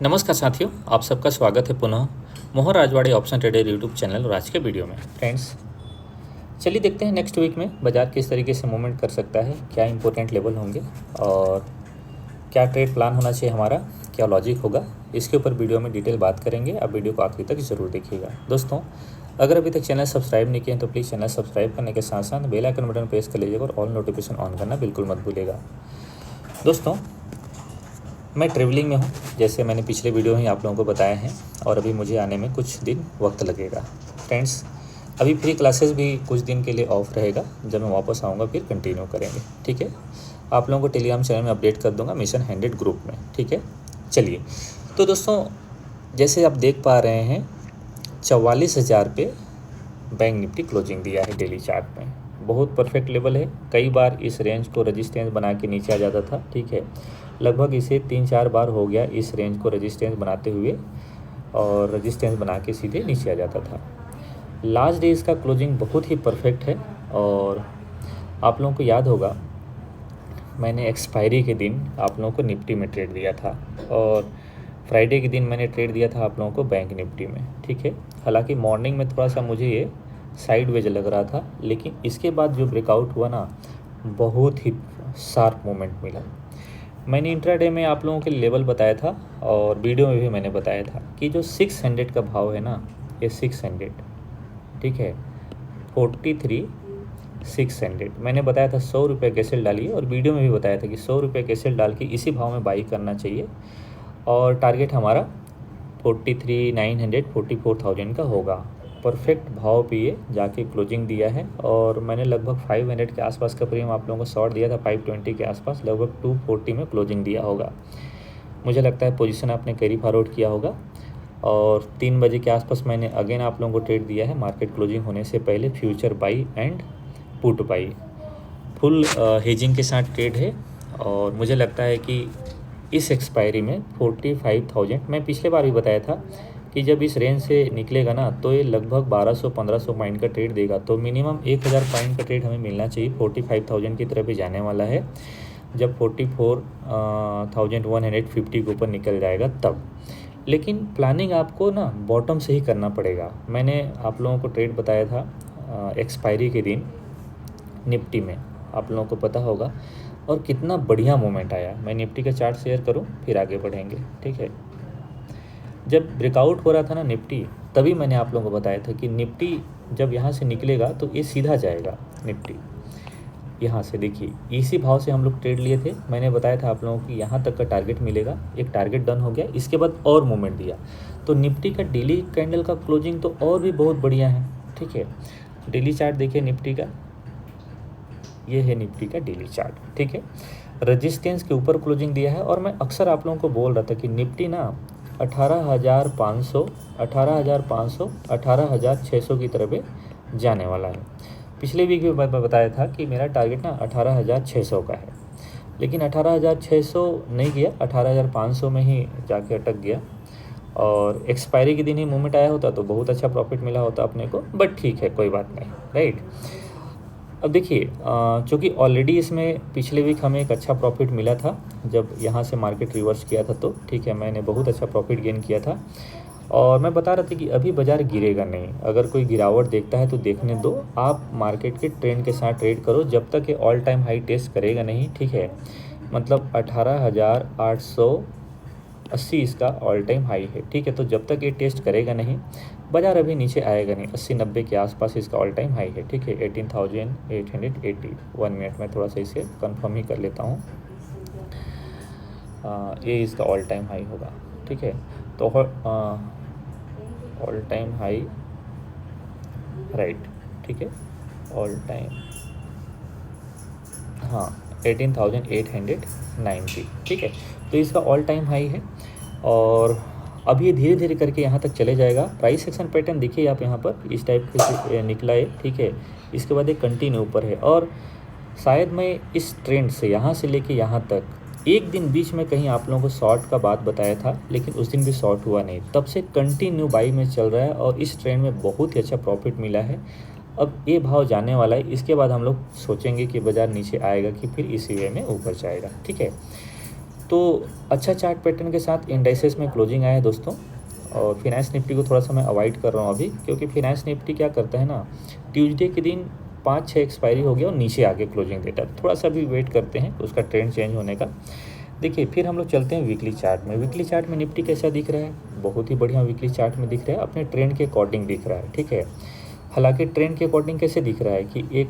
नमस्कार साथियों, आप सबका स्वागत है पुनः Mohan Rajwade option trader YouTube channel और आज के वीडियो में। फ्रेंड्स, चलिए देखते हैं नेक्स्ट वीक में बाज़ार किस तरीके से मूवमेंट कर सकता है, क्या इंपॉर्टेंट लेवल होंगे और क्या ट्रेड प्लान होना चाहिए हमारा, क्या लॉजिक होगा, इसके ऊपर वीडियो में डिटेल बात करेंगे। आप वीडियो को आखिरी तक ज़रूर देखिएगा। दोस्तों, अगर अभी तक चैनल सब्सक्राइब नहीं किए तो प्लीज़ चैनल सब्सक्राइब करने के साथ साथ बेल आइकन बटन प्रेस कर लीजिएगा और ऑल नोटिफिकेशन ऑन करना बिल्कुल मत भूलिएगा। दोस्तों, मैं ट्रेवलिंग में हूँ, जैसे मैंने पिछले वीडियो ही आप लोगों को बताया है, और अभी मुझे आने में कुछ दिन वक्त लगेगा। फ्रेंड्स, अभी फ्री क्लासेस भी कुछ दिन के लिए ऑफ रहेगा, जब मैं वापस आऊँगा फिर कंटिन्यू करेंगे। ठीक है, आप लोगों को टेलीग्राम चैनल में अपडेट कर दूँगा मिशन 100 ग्रुप में। ठीक है, चलिए। तो दोस्तों, जैसे आप देख पा रहे हैं 44,000 पे बैंक निफ्टी क्लोजिंग दिया है डेली चार्ट में। बहुत परफेक्ट लेवल है। कई बार इस रेंज को रेजिस्टेंस बना के नीचे आ जाता था। ठीक है, लगभग इसे 3-4 बार हो गया इस रेंज को रेजिस्टेंस बनाते हुए, और रेजिस्टेंस बना के सीधे नीचे आ जाता था। लास्ट डे इसका क्लोजिंग बहुत ही परफेक्ट है, और आप लोगों को याद होगा मैंने एक्सपायरी के दिन आप लोगों को निफ्टी में ट्रेड दिया था, और फ्राइडे के दिन मैंने ट्रेड दिया था आप लोगों को बैंक निफ्टी में। ठीक है, हालांकि मॉर्निंग में थोड़ा सा मुझे ये साइडवेज लग रहा था, लेकिन इसके बाद जो ब्रेकआउट हुआ ना, बहुत ही शार्प मूवमेंट मिला। मैंने इंट्राडे में आप लोगों के लेवल बताया था, और वीडियो में भी मैंने बताया था कि जो 600 का भाव है ना, ये 600, ठीक है, 43,600 मैंने बताया था। 100 रुपये के सेल डालिए, और वीडियो में भी बताया था कि 100 रुपये के सेल डाल के इसी भाव में बाई करना चाहिए, और टारगेट हमारा 43,900 44,000 का होगा। परफेक्ट भाव पे ये जाके क्लोजिंग दिया है, और मैंने लगभग 500 के आसपास का प्रीमियम आप लोगों को शॉर्ट दिया था, 520 के आसपास, लगभग 240 में क्लोजिंग दिया होगा। मुझे लगता है पोजीशन आपने कैरी फॉरवर्ड किया होगा, और 3 बजे के आसपास मैंने अगेन आप लोगों को ट्रेड दिया है मार्केट क्लोजिंग होने से पहले, future by and put by, full hedging के साथ ट्रेड है। और मुझे लगता है कि इस एक्सपायरी में 45,000, मैं पिछले बार भी बताया था कि जब इस रेंज से निकलेगा ना, तो ये लगभग 1200-1500 पॉइंट का ट्रेड देगा, तो मिनिमम 1000 पॉइंट का ट्रेड हमें मिलना चाहिए। 45,000 की तरफ भी जाने वाला है, जब 44,150 के ऊपर निकल जाएगा तब। लेकिन प्लानिंग आपको ना बॉटम से ही करना पड़ेगा। मैंने आप लोगों को ट्रेड बताया था एक्सपायरी के दिन निफ्टी में, आप लोगों को पता होगा, और कितना बढ़िया मोमेंट आया। मैं निफ्टी का चार्ट शेयर करूं, फिर आगे बढ़ेंगे। ठीक है, जब ब्रेकआउट हो रहा था ना निफ्टी, तभी मैंने आप लोगों को बताया था कि निफ्टी जब यहाँ से निकलेगा तो ये सीधा जाएगा। निफ्टी यहाँ से देखिए, इसी भाव से हम लोग ट्रेड लिए थे। मैंने बताया था आप लोगों को कि यहाँ तक का टारगेट मिलेगा। एक टारगेट डन हो गया, इसके बाद और मूवमेंट दिया, तो निफ्टी का डेली कैंडल का क्लोजिंग तो और भी बहुत बढ़िया है। ठीक है, डेली चार्ट देखिए निफ्टी का, ये है निफ्टी का डेली चार्ट। ठीक है, रेजिस्टेंस के ऊपर क्लोजिंग दिया है, और मैं अक्सर आप लोगों को बोल रहा था कि निफ्टी ना 18,500, 18,500, 18,600 की तरफ जाने वाला है। पिछले वीक में मैं बताया था कि मेरा टारगेट ना 18,600 का है, लेकिन 18,600 नहीं गया, 18,500 में ही जाके अटक गया, और एक्सपायरी के दिन ही मूवमेंट आया होता तो बहुत अच्छा प्रॉफिट मिला होता अपने को, बट ठीक है, कोई बात नहीं, राइट। अब देखिए, चूँकि ऑलरेडी इसमें पिछले वीक हमें एक अच्छा प्रॉफिट मिला था जब यहाँ से मार्केट रिवर्स किया था, तो ठीक है, मैंने बहुत अच्छा प्रॉफिट गेन किया था, और मैं बता रहा था कि अभी बाज़ार गिरेगा नहीं। अगर कोई गिरावट देखता है तो देखने दो, आप मार्केट के ट्रेंड के साथ ट्रेड करो जब तक ये ऑल टाइम हाई टेस्ट करेगा नहीं। ठीक है, मतलब 18,880 इसका ऑल टाइम हाई है। ठीक है, तो जब तक ये टेस्ट करेगा नहीं, बाज़ार अभी नीचे आएगा नहीं। 80-90 के आसपास इसका ऑल टाइम हाई है। ठीक है, 18,880। 1 मिनट में थोड़ा सा इसे कंफर्म ही कर लेता हूँ। ये इसका ऑल टाइम हाई होगा। ठीक है, तो ऑल टाइम हाई, राइट। ठीक है, ऑल टाइम, हाँ, 18,890। ठीक है, तो इसका ऑल टाइम हाई है, और अब ये धीरे धीरे करके यहाँ तक चले जाएगा। प्राइस एक्शन पैटर्न देखिए आप यहाँ पर, इस टाइप से निकला है। ठीक है, इसके बाद एक कंटिन्यू ऊपर है, और शायद मैं इस ट्रेंड से यहाँ से लेके यहाँ तक एक दिन बीच में कहीं आप लोगों को शॉर्ट का बात बताया था, लेकिन उस दिन भी शॉर्ट हुआ नहीं, तब से कंटिन्यू बाई में चल रहा है, और इस ट्रेंड में बहुत ही अच्छा प्रॉफिट मिला है। अब ये भाव जाने वाला है, इसके बाद हम लोग सोचेंगे कि बाज़ार नीचे आएगा कि फिर इसी वे में ऊपर जाएगा। ठीक है, तो अच्छा चार्ट पैटर्न के साथ इंडाइसेस में क्लोजिंग आया है दोस्तों। और फिनांस निफ्टी को थोड़ा सा मैं अवॉइड कर रहा हूँ अभी, क्योंकि फिनांस निफ्टी क्या करता है ना, ट्यूसडे के दिन 5-6 एक्सपायरी हो गया और नीचे आके क्लोजिंग देता है। थोड़ा सा भी वेट करते हैं उसका ट्रेंड चेंज होने का। देखिए फिर हम लोग चलते हैं वीकली चार्ट में। वीकली चार्ट में निफ्टी कैसा दिख रहा है, बहुत ही बढ़िया वीकली चार्ट में दिख रहा है, अपने ट्रेंड के अकॉर्डिंग दिख रहा है, ठीक है। हालांकि ट्रेंड के अकॉर्डिंग कैसे दिख रहा है कि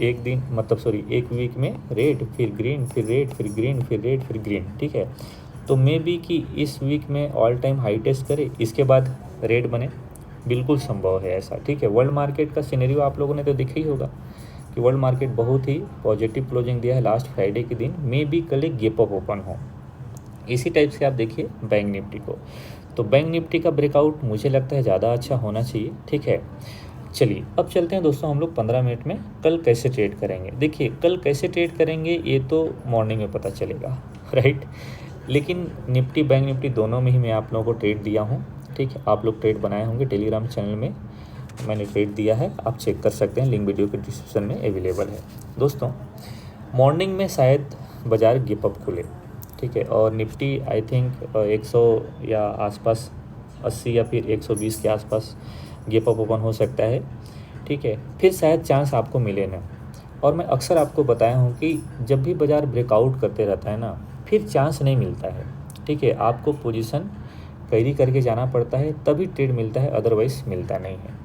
एक दिन मतलब सॉरी एक वीक में रेड, फिर ग्रीन, फिर रेड, फिर ग्रीन, फिर रेड, फिर ग्रीन, ठीक है। तो मे बी कि इस वीक में ऑल टाइम हाई टेस्ट करे, इसके बाद रेड बने, बिल्कुल संभव है ऐसा, ठीक है। वर्ल्ड मार्केट का सिनेरियो आप लोगों ने तो देखा ही होगा कि वर्ल्ड मार्केट बहुत ही पॉजिटिव क्लोजिंग दिया है लास्ट फ्राइडे के दिन। मे बी कल एक गैप अप ओपन हो, इसी टाइप से आप देखिए बैंक निफ्टी को। तो बैंक निफ्टी का ब्रेकआउट मुझे लगता है ज़्यादा अच्छा होना चाहिए, ठीक है। चलिए अब चलते हैं दोस्तों हम लोग 15 मिनट में कल कैसे ट्रेड करेंगे। देखिए कल कैसे ट्रेड करेंगे ये तो मॉर्निंग में पता चलेगा, राइट। लेकिन निफ्टी बैंक निफ्टी दोनों में ही मैं आप लोगों को ट्रेड दिया हूँ, ठीक है। आप लोग ट्रेड बनाए होंगे, टेलीग्राम चैनल में मैंने ट्रेड दिया है, आप चेक कर सकते हैं, लिंक वीडियो के डिस्क्रिप्शन में अवेलेबल है। दोस्तों मॉर्निंग में शायद बाज़ार गैप अप खुले, ठीक है, और निफ्टी आई थिंक 100 या आसपास 80 या फिर 120 के आसपास गैप अप ओपन हो सकता है, ठीक है। फिर शायद चांस आपको मिले ना। और मैं अक्सर आपको बताया हूँ कि जब भी बाज़ार ब्रेकआउट करते रहता है ना, फिर चांस नहीं मिलता है, ठीक है। आपको पोजीशन कैरी करके जाना पड़ता है तभी ट्रेड मिलता है, अदरवाइज़ मिलता नहीं है।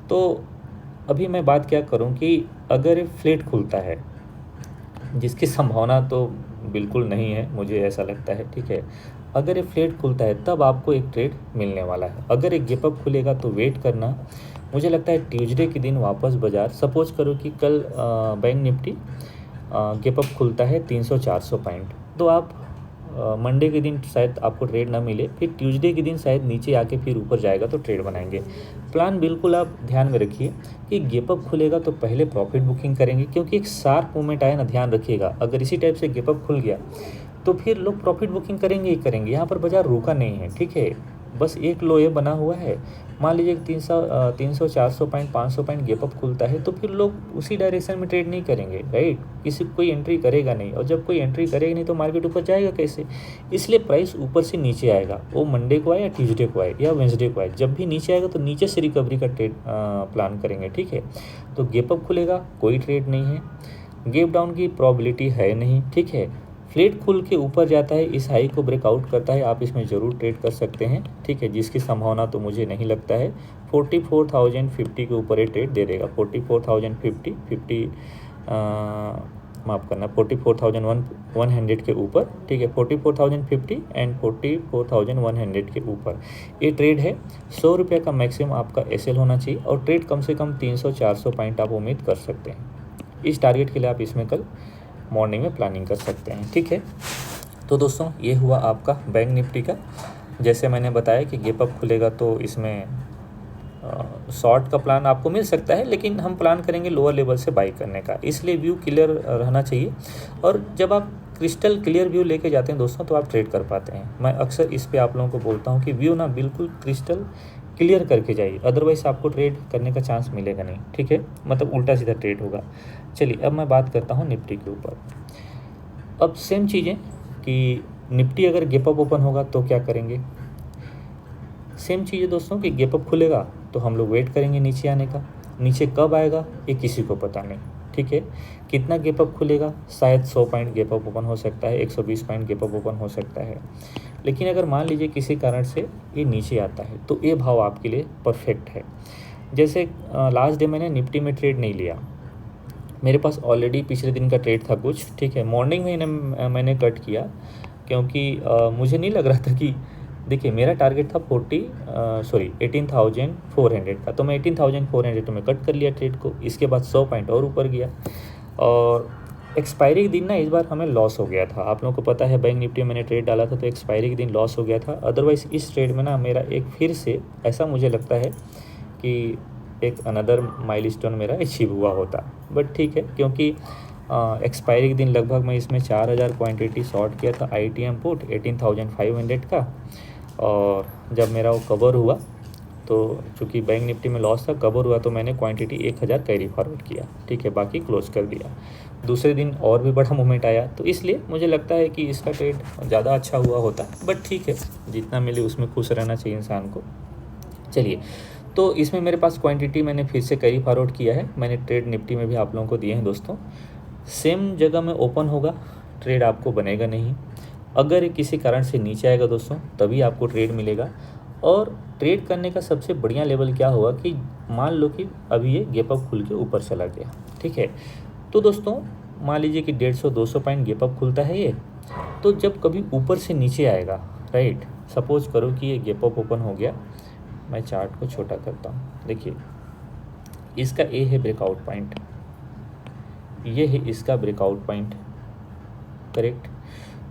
तो अभी मैं बात क्या करूं कि अगर फ्लैट खुलता है, जिसकी संभावना तो बिल्कुल नहीं है मुझे ऐसा लगता है, ठीक है। अगर ये फ्लैट खुलता है तब आपको एक ट्रेड मिलने वाला है। अगर एक गैप अप खुलेगा तो वेट करना। मुझे लगता है ट्यूसडे के दिन वापस बाज़ार, सपोज करो कि कल बैंक निफ्टी गैप अप खुलता है 300-400 पॉइंट, तो आप मंडे के दिन शायद आपको ट्रेड ना मिले, फिर ट्यूसडे के दिन शायद नीचे आके फिर ऊपर जाएगा तो ट्रेड बनाएंगे। प्लान बिल्कुल आप ध्यान में रखिए कि गैप अप खुलेगा तो पहले प्रॉफिट बुकिंग करेंगे, क्योंकि एक शार्प मूवमेंट आया ना, ध्यान रखिएगा। अगर इसी टाइप से गैप अप खुल गया तो फिर लोग प्रॉफिट बुकिंग करेंगे ही करेंगे। यहाँ पर बाज़ार रुका नहीं है, ठीक है। बस एक लो ये बना हुआ है, मान लीजिए 300 400 पॉइंट 500 पॉइंट गैप अप खुलता है तो फिर लोग उसी डायरेक्शन में ट्रेड नहीं करेंगे, राइट। किसी कोई एंट्री करेगा नहीं, और जब कोई एंट्री करेगा नहीं तो मार्केट ऊपर जाएगा कैसे। इसलिए प्राइस ऊपर से नीचे आएगा, वो मंडे को आए या ट्यूसडे को आए या वेंसडे को आए, जब भी नीचे आएगा तो नीचे से रिकवरी का ट्रेड प्लान करेंगे, ठीक है। तो गैप अप खुलेगा कोई ट्रेड नहीं है, गैप डाउन की प्रॉबिलिटी है नहीं, ठीक है। फ्लैट खुल के ऊपर जाता है, इस हाई को ब्रेकआउट करता है, आप इसमें ज़रूर ट्रेड कर सकते हैं, ठीक है। जिसकी संभावना तो मुझे नहीं लगता है। 44,050 के ऊपर ये ट्रेड दे देगा। 44,050 माफ़ करना 44,100 के ऊपर, ठीक है। 44,050 एंड 44,100 के ऊपर ये ट्रेड है। 100 रुपये का मैक्सिमम आपका एसएल होना चाहिए, और ट्रेड कम से कम 300-400 पॉइंट आप उम्मीद कर सकते हैं। इस टारगेट के लिए आप इसमें कल मॉर्निंग में प्लानिंग कर सकते हैं, ठीक है। तो दोस्तों ये हुआ आपका बैंक निफ्टी का। जैसे मैंने बताया कि गैप अप खुलेगा तो इसमें शॉर्ट का प्लान आपको मिल सकता है, लेकिन हम प्लान करेंगे लोअर लेवल से बाई करने का, इसलिए व्यू क्लियर रहना चाहिए। और जब आप क्रिस्टल क्लियर व्यू लेके जाते हैं दोस्तों तो आप ट्रेड कर पाते हैं। मैं अक्सर इस पे आप लोगों को बोलता हूँ कि व्यू ना बिल्कुल क्रिस्टल क्लियर करके जाइए, अदरवाइज़ आपको ट्रेड करने का चांस मिलेगा नहीं, ठीक है। मतलब उल्टा सीधा ट्रेड होगा। चलिए अब मैं बात करता हूँ निफ्टी के ऊपर। अब सेम चीज़ें कि निफ्टी अगर गैप अप ओपन होगा तो क्या करेंगे, सेम चीज़ है दोस्तों कि गैप अप खुलेगा तो हम लोग वेट करेंगे नीचे आने का। नीचे कब आएगा ये किसी को पता नहीं, ठीक है। कितना गैप अप खुलेगा, शायद 100 पॉइंट गैप अप ओपन हो सकता है, 120 पॉइंट गैप अप ओपन हो सकता है। लेकिन अगर मान लीजिए किसी कारण से ये नीचे आता है तो ये भाव आपके लिए परफेक्ट है। जैसे लास्ट डे मैंने निफ्टी में ट्रेड नहीं लिया, मेरे पास ऑलरेडी पिछले दिन का ट्रेड था कुछ, ठीक है। मॉर्निंग में मैंने कट किया, क्योंकि मुझे नहीं लग रहा था कि, देखिए मेरा टारगेट था 18,400 का, तो मैं 18,400 में कट कर लिया ट्रेड को। इसके बाद 100 पॉइंट और ऊपर गया, और एक्सपायरी के दिन ना इस बार हमें लॉस हो गया था। आप लोगों को पता है बैंक निफ्टी में मैंने ट्रेड डाला था तो एक्सपायरी के दिन लॉस हो गया था। अदरवाइज़ इस ट्रेड में ना मेरा एक फिर से ऐसा मुझे लगता है कि एक अनदर माइलस्टोन मेरा अचीव हुआ होता, बट ठीक है, क्योंकि एक्सपायरी के दिन लगभग मैं इसमें 4,000 क्वांटिटी शॉर्ट किया था ITM पुट 18,500 का, और जब मेरा वो कवर हुआ तो चूँकि बैंक निफ्टी में लॉस था, कवर हुआ तो मैंने क्वांटिटी 1000 कैरी फॉरवर्ड किया, ठीक है, बाकी क्लोज कर दिया। दूसरे दिन और भी बड़ा मूवमेंट आया, तो इसलिए मुझे लगता है कि इसका ट्रेड ज़्यादा अच्छा हुआ होता, बट ठीक है, जितना मिले उसमें खुश रहना चाहिए इंसान को। चलिए, तो इसमें मेरे पास क्वांटिटी मैंने फिर से कैरी फॉरवर्ड किया है, मैंने ट्रेड निफ्टी में भी आप लोगों को दिए हैं दोस्तों। सेम जगह में ओपन होगा, ट्रेड आपको बनेगा नहीं। अगर किसी कारण से नीचे आएगा दोस्तों, तभी आपको ट्रेड मिलेगा। और ट्रेड करने का सबसे बढ़िया लेवल क्या होगा कि मान लो कि अभी ये गैप अप खुल के ऊपर चला गया, ठीक है, तो दोस्तों मान लीजिए कि 150-200 पॉइंट गैप अप खुलता है ये, तो जब कभी ऊपर से नीचे आएगा, राइट, सपोज करो कि ये गैप अप ओपन हो गया, मैं चार्ट को छोटा करता हूँ, देखिए इसका ए है ब्रेकआउट पॉइंट, ये है इसका ब्रेकआउट पॉइंट, करेक्ट।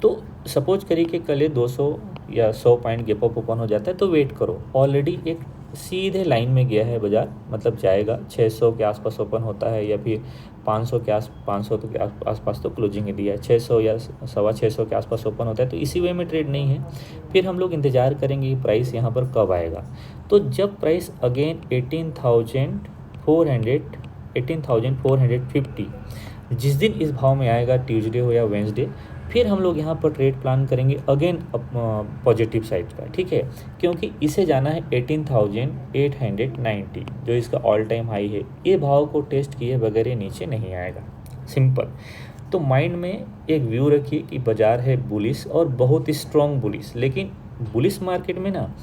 तो सपोज करिए कि कल 200 या 100 पॉइंट गैप अप ओपन हो जाता है, तो वेट करो, ऑलरेडी एक सीधे लाइन में गया है बाजार, मतलब जाएगा 600 के आसपास ओपन होता है, या फिर 500 के आसपास तो क्लोजिंग ही दिया है, 600 या 625 के आसपास ओपन होता है, तो इसी वे में ट्रेड नहीं है। फिर हम लोग इंतज़ार करेंगे प्राइस यहाँ पर कब आएगा। तो जब प्राइस अगेन 18,450, जिस दिन इस भाव में आएगा, ट्यूसडे हो या वेंसडे, फिर हम लोग यहाँ पर ट्रेड प्लान करेंगे अगेन पॉजिटिव साइड का, ठीक है, क्योंकि इसे जाना है 18,890, जो इसका ऑल टाइम हाई है। ये भाव को टेस्ट किए बगैर ये नीचे नहीं आएगा, सिंपल। तो माइंड में एक व्यू रखिए कि बाजार है बुलिश और बहुत ही स्ट्रॉन्ग बुलिश, लेकिन बुलिश मार्केट में ना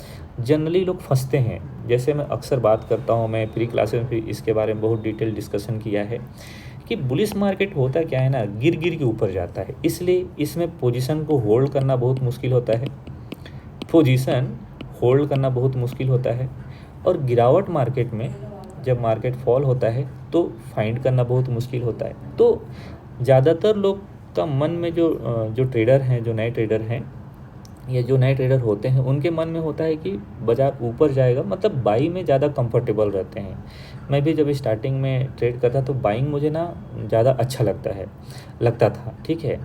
जनरली लोग फंसते हैं। जैसे मैं अक्सर बात करता हूँ, मैं प्री क्लासेस में भी इसके बारे में बहुत डिटेल डिस्कशन किया है कि बुलिश मार्केट होता क्या है ना, गिर के ऊपर जाता है, इसलिए इसमें पोजीशन को होल्ड करना बहुत मुश्किल होता है, और गिरावट मार्केट में जब मार्केट फॉल होता है तो फाइंड करना बहुत मुश्किल होता है। तो ज़्यादातर लोग का मन में जो ट्रेडर हैं, जो नए ट्रेडर हैं या जो नए ट्रेडर होते हैं, उनके मन में होता है कि बाजार ऊपर जाएगा, मतलब बाई में ज़्यादा कंफर्टेबल रहते हैं। मैं भी जब स्टार्टिंग में ट्रेड करता तो बाइंग मुझे ना ज़्यादा अच्छा लगता था, ठीक है,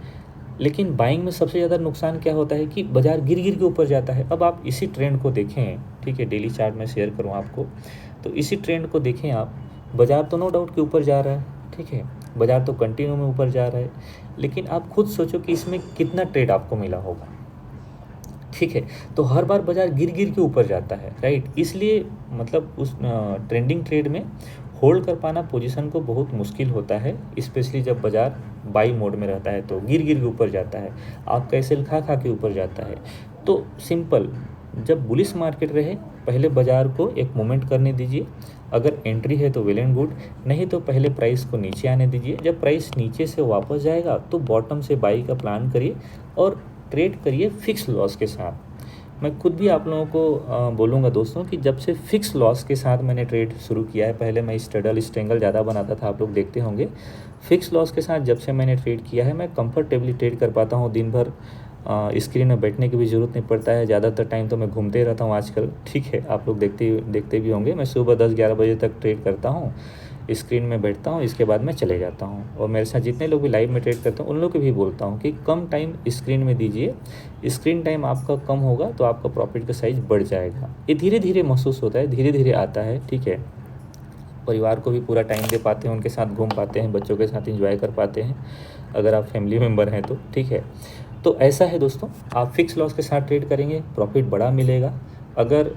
लेकिन बाइंग में सबसे ज़्यादा नुकसान क्या होता है कि बाजार गिर के ऊपर जाता है। अब आप इसी ट्रेंड को देखें, ठीक है, डेली चार्ट में शेयर करूँ आपको, तो इसी ट्रेंड को देखें आप, बाजार तो नो डाउट के ऊपर जा रहा है, ठीक है, बाजार तो कंटिन्यू में ऊपर जा रहा है, लेकिन आप खुद सोचो कि इसमें कितना ट्रेड आपको मिला होगा, ठीक है। तो हर बार बाजार गिर के ऊपर जाता है, राइट, इसलिए मतलब उस ट्रेंडिंग ट्रेड में होल्ड कर पाना पोजीशन को बहुत मुश्किल होता है, स्पेशली जब बाजार बाई मोड में रहता है, तो गिर के ऊपर जाता है, आपका एसएल खा के ऊपर जाता है। तो सिंपल, जब बुलिश मार्केट रहे पहले बाजार को एक मोमेंट करने दीजिए, अगर एंट्री है तो वेल एंड गुड, नहीं तो पहले प्राइस को नीचे आने दीजिए। जब प्राइस नीचे से वापस जाएगा तो बॉटम से बाई का प्लान करिए और ट्रेड करिए फिक्स लॉस के साथ। मैं खुद भी आप लोगों को बोलूँगा दोस्तों कि जब से फिक्स लॉस के साथ मैंने ट्रेड शुरू किया है, पहले मैं स्ट्रेडल स्ट्रेंगल ज़्यादा बनाता था, आप लोग देखते होंगे, फिक्स लॉस के साथ जब से मैंने ट्रेड किया है, मैं कंफर्टेबली ट्रेड कर पाता हूँ। दिन भर स्क्रीन में बैठने की भी ज़रूरत नहीं पड़ता है, ज़्यादातर टाइम तो मैं घूमते रहता हूँ आजकल, ठीक है, आप लोग देखते भी होंगे। मैं सुबह 10-11 बजे तक ट्रेड करता हूँ, स्क्रीन में बैठता हूँ, इसके बाद मैं चले जाता हूँ। और मेरे साथ जितने लोग भी लाइव में ट्रेड करते हैं उन लोग को भी बोलता हूँ कि कम टाइम स्क्रीन में दीजिए, स्क्रीन टाइम आपका कम होगा तो आपका प्रॉफिट का साइज बढ़ जाएगा। ये धीरे धीरे महसूस होता है, धीरे धीरे आता है, ठीक है। परिवार को भी पूरा टाइम दे पाते हैं, उनके साथ घूम पाते हैं, बच्चों के साथ एंजॉय कर पाते हैं, अगर आप फैमिली मेम्बर हैं तो, ठीक है। तो ऐसा है दोस्तों, आप फिक्स लॉस के साथ ट्रेड करेंगे, प्रॉफिट बड़ा मिलेगा। अगर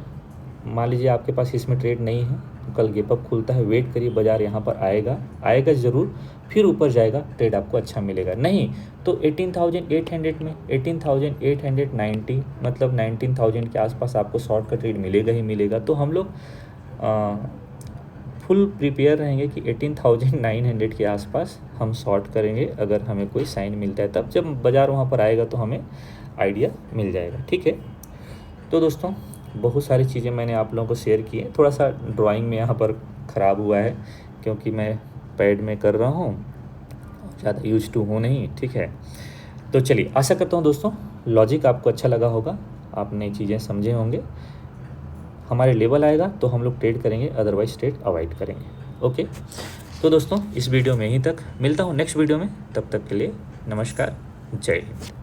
मान लीजिए आपके पास इसमें ट्रेड नहीं है तो कल गैप अप खुलता है, वेट करिए, बाजार यहाँ पर आएगा ज़रूर, फिर ऊपर जाएगा, ट्रेड आपको अच्छा मिलेगा। नहीं तो 18,800 में 18,890 मतलब 19,000 के आसपास आपको शॉर्ट का ट्रेड मिलेगा ही मिलेगा। तो हम लोग फुल प्रिपेयर रहेंगे कि 18,900 के आसपास हम शॉर्ट करेंगे, अगर हमें कोई साइन मिलता है तब। जब बाज़ार वहाँ पर आएगा तो हमें आइडिया मिल जाएगा, ठीक है। तो दोस्तों बहुत सारी चीज़ें मैंने आप लोगों को शेयर की हैं। थोड़ा सा ड्राइंग में यहाँ पर ख़राब हुआ है क्योंकि मैं पैड में कर रहा हूँ, ज़्यादा यूज टू हूँ नहीं, ठीक है। तो चलिए, आशा करता हूँ दोस्तों लॉजिक आपको अच्छा लगा होगा, आपने चीज़ें समझे होंगे। हमारे लेवल आएगा तो हम लोग ट्रेड करेंगे, अदरवाइज ट्रेड अवॉइड करेंगे। ओके, तो दोस्तों इस वीडियो में यहीं तक, मिलता हूँ नेक्स्ट वीडियो में, तब तक के लिए नमस्कार, जय हिंद।